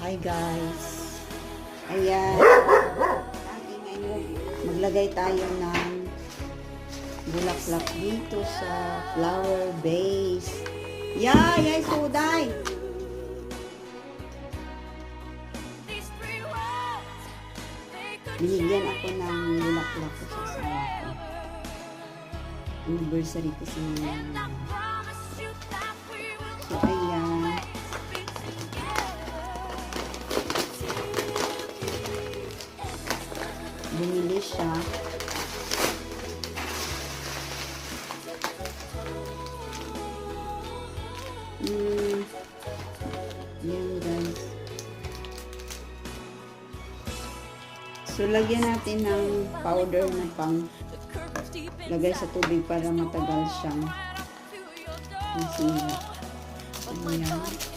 Hi guys. Ayan. Ang ingay mo. Maglagay tayo ng bulaklak dito sa flower vase. Yay, suday. Binigyan ako ng bulaklak sa asawa ko. Anniversary kasi ngayon. So, ayan. Bumili siya. Yan guys. So, lagyan natin ng powder na pang lagay sa tubig para matagal siyang masira. Ayan.